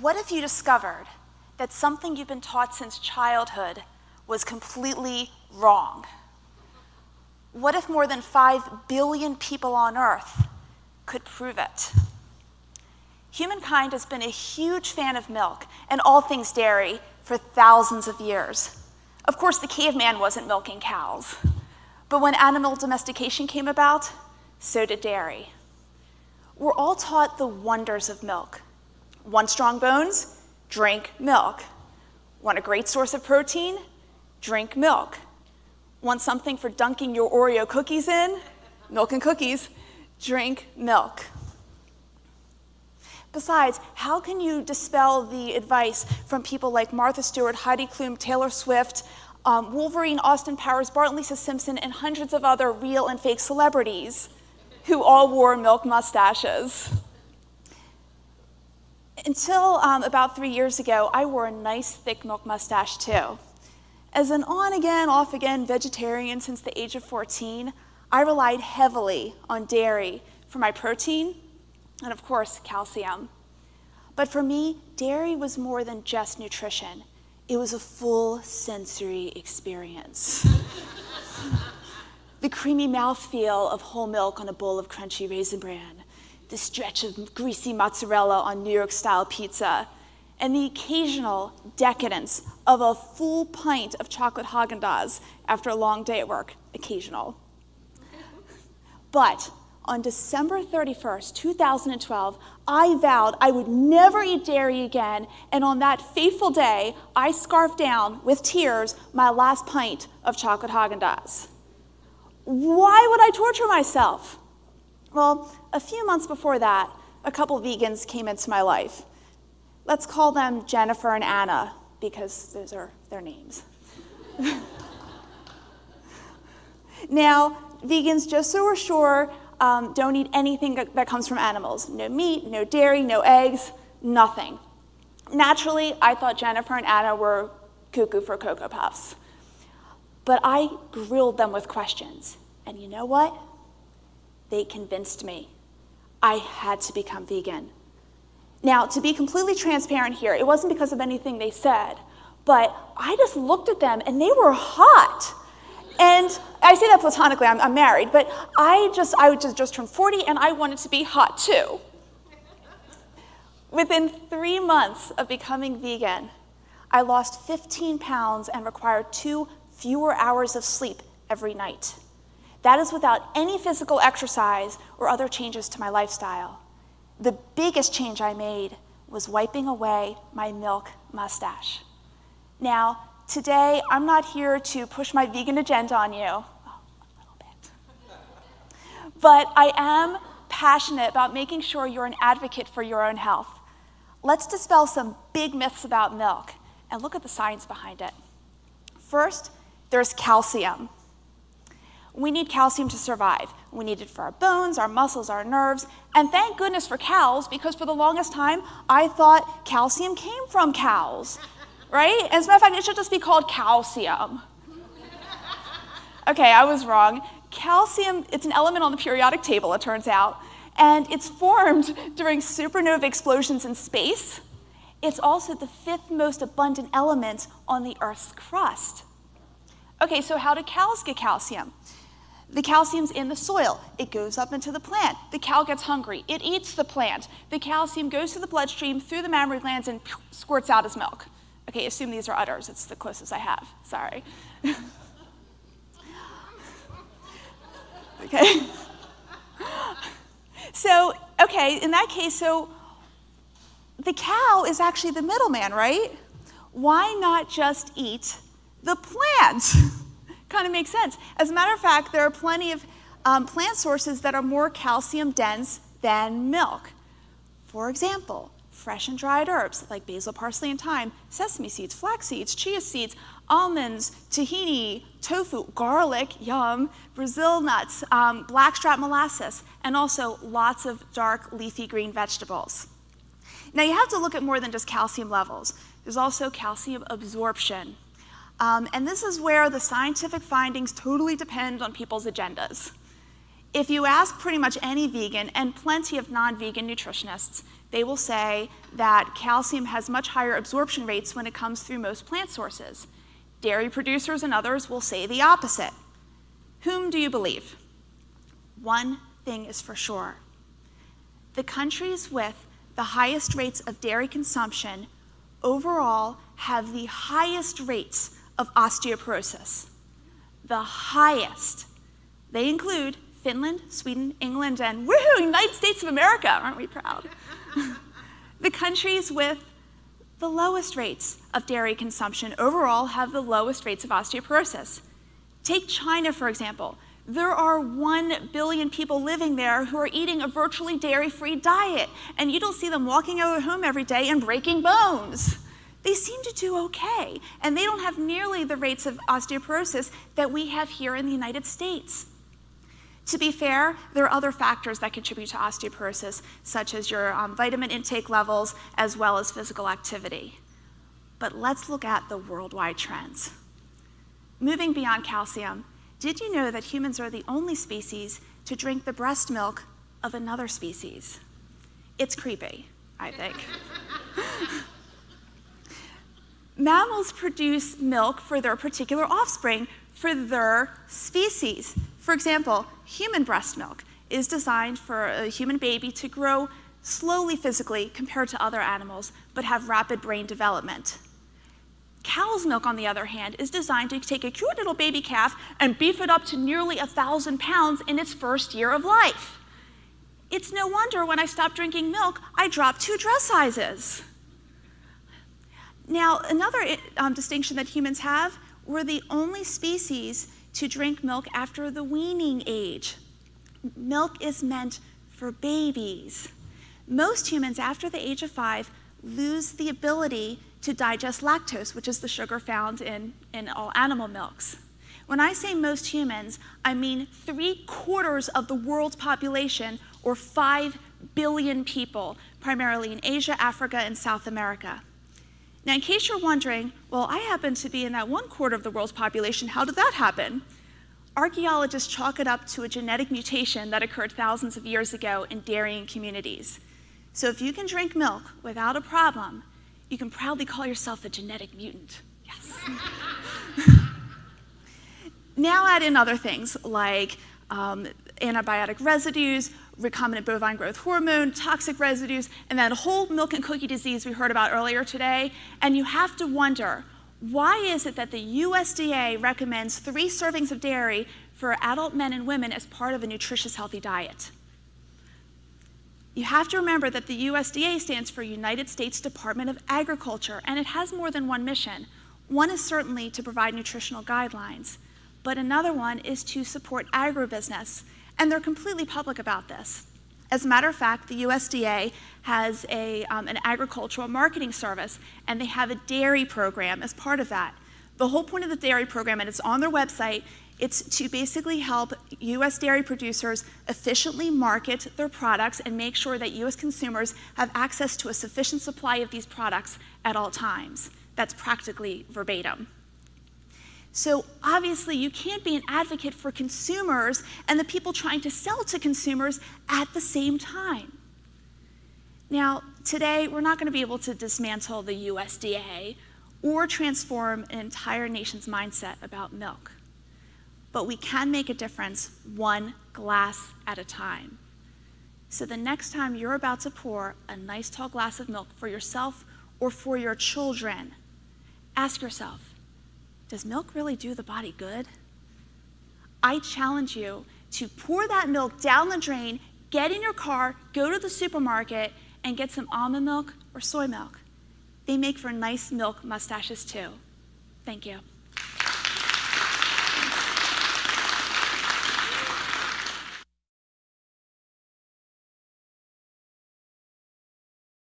What if you discovered that something you've been taught since childhood was completely wrong? What if more than 5 billion people on Earth could prove it? Humankind has been a huge fan of milk and all things dairy for thousands of years. Of course, the caveman wasn't milking cows, but when animal domestication came about, so did dairy. We're all taught the wonders of milk. Want strong bones? Drink milk. Want a great source of protein? Drink milk. Want something for dunking your Oreo cookies in? Milk and cookies. Drink milk. Besides, how can you dispel the advice from people like Martha Stewart, Heidi Klum, Taylor Swift, Wolverine, Austin Powers, Bart and Lisa Simpson, and hundreds of other real and fake celebrities who all wore milk mustaches? Until about 3 years ago, I wore a nice thick milk mustache too. As an on-again, off-again vegetarian since the age of 14, I relied heavily on dairy for my protein and, of course, calcium. But for me, dairy was more than just nutrition. It was a full sensory experience. The creamy mouthfeel of whole milk on a bowl of crunchy Raisin Bran, the stretch of greasy mozzarella on New York-style pizza, and the occasional decadence of a full pint of chocolate Haagen-Dazs after a long day at work. Occasional. But on December 31st, 2012, I vowed I would never eat dairy again, and on that fateful day, I scarfed down, with tears, my last pint of chocolate Haagen-Dazs. Why would I torture myself? Well, a few months before that, a couple vegans came into my life. Let's call them Jennifer and Anna, because those are their names. Now, vegans, just so we're sure, don't eat anything that comes from animals. No meat, no dairy, no eggs, nothing. Naturally, I thought Jennifer and Anna were cuckoo for Cocoa Puffs. But I grilled them with questions. And you know what? They convinced me. I had to become vegan. Now, to be completely transparent here, it wasn't because of anything they said, but I just looked at them and they were hot. And I say that platonically, I'm married, but I just turned 40 and I wanted to be hot too. Within 3 months of becoming vegan, I lost 15 pounds and required 2 fewer hours of sleep every night. That is without any physical exercise or other changes to my lifestyle. The biggest change I made was wiping away my milk mustache. Now, today, I'm not here to push my vegan agenda on you, a little bit. But I am passionate about making sure you're an advocate for your own health. Let's dispel some big myths about milk and look at the science behind it. First, there's calcium. We need calcium to survive. We need it for our bones, our muscles, our nerves, and thank goodness for cows, because for the longest time, I thought calcium came from cows, right? As a matter of fact, it should just be called calcium. Okay, I was wrong. Calcium, it's an element on the periodic table, it turns out, and it's formed during supernova explosions in space. It's also the 5th most abundant element on the Earth's crust. Okay, so how do cows get calcium? The calcium's in the soil. It goes up into the plant. The cow gets hungry. It eats the plant. The calcium goes to the bloodstream, through the mammary glands, and squirts out as milk. Okay, assume these are udders. It's the closest I have. Sorry. Okay. So, okay, in that case, so the cow is actually the middleman, right? Why not just eat the plant? Kind of makes sense. As a matter of fact, there are plenty of plant sources that are more calcium dense than milk. For example, fresh and dried herbs like basil, parsley, and thyme, sesame seeds, flax seeds, chia seeds, almonds, tahini, tofu, garlic, yum, Brazil nuts, blackstrap molasses, and also lots of dark leafy green vegetables. Now you have to look at more than just calcium levels. There's also calcium absorption. And this is where the scientific findings totally depend on people's agendas. If you ask pretty much any vegan and plenty of non-vegan nutritionists, they will say that calcium has much higher absorption rates when it comes through most plant sources. Dairy producers and others will say the opposite. Whom do you believe? One thing is for sure. The countries with the highest rates of dairy consumption overall have the highest rates of osteoporosis. The highest. They include Finland, Sweden, England, and woohoo, United States of America. Aren't we proud? The countries with the lowest rates of dairy consumption overall have the lowest rates of osteoporosis. Take China, for example. There are 1 billion people living there who are eating a virtually dairy-free diet, and you don't see them walking out of their home every day and breaking bones. They seem to do okay, and they don't have nearly the rates of osteoporosis that we have here in the United States. To be fair, there are other factors that contribute to osteoporosis, such as your vitamin intake levels, as well as physical activity. But let's look at the worldwide trends. Moving beyond calcium, did you know that humans are the only species to drink the breast milk of another species? It's creepy, I think. Mammals produce milk for their particular offspring, for their species. For example, human breast milk is designed for a human baby to grow slowly physically compared to other animals, but have rapid brain development. Cow's milk, on the other hand, is designed to take a cute little baby calf and beef it up to nearly 1,000 pounds in its first year of life. It's no wonder when I stopped drinking milk, I dropped 2 dress sizes. Now, another distinction that humans have, we're the only species to drink milk after the weaning age. Milk is meant for babies. Most humans after the age of 5 lose the ability to digest lactose, which is the sugar found in all animal milks. When I say most humans, I mean 3/4 of the world's population, or 5 billion people, primarily in Asia, Africa, and South America. Now, in case you're wondering, well, I happen to be in that 1/4 of the world's population, how did that happen? Archaeologists chalk it up to a genetic mutation that occurred thousands of years ago in dairying communities. So if you can drink milk without a problem, you can proudly call yourself a genetic mutant. Yes. Now add in other things like antibiotic residues, recombinant bovine growth hormone, toxic residues, and that whole milk and cookie disease we heard about earlier today, and you have to wonder, why is it that the USDA recommends 3 servings of dairy for adult men and women as part of a nutritious, healthy diet? You have to remember that the USDA stands for United States Department of Agriculture, and it has more than one mission. One is certainly to provide nutritional guidelines, but another one is to support agribusiness, and they're completely public about this. As a matter of fact, the USDA has an agricultural marketing service, and they have a dairy program as part of that. The whole point of the dairy program, and it's on their website, it's to basically help U.S. dairy producers efficiently market their products and make sure that U.S. consumers have access to a sufficient supply of these products at all times. That's practically verbatim. So obviously, you can't be an advocate for consumers and the people trying to sell to consumers at the same time. Now, today, we're not going to be able to dismantle the USDA or transform an entire nation's mindset about milk. But we can make a difference one glass at a time. So the next time you're about to pour a nice tall glass of milk for yourself or for your children, ask yourself, does milk really do the body good? I challenge you to pour that milk down the drain, get in your car, go to the supermarket, and get some almond milk or soy milk. They make for nice milk mustaches too. Thank you.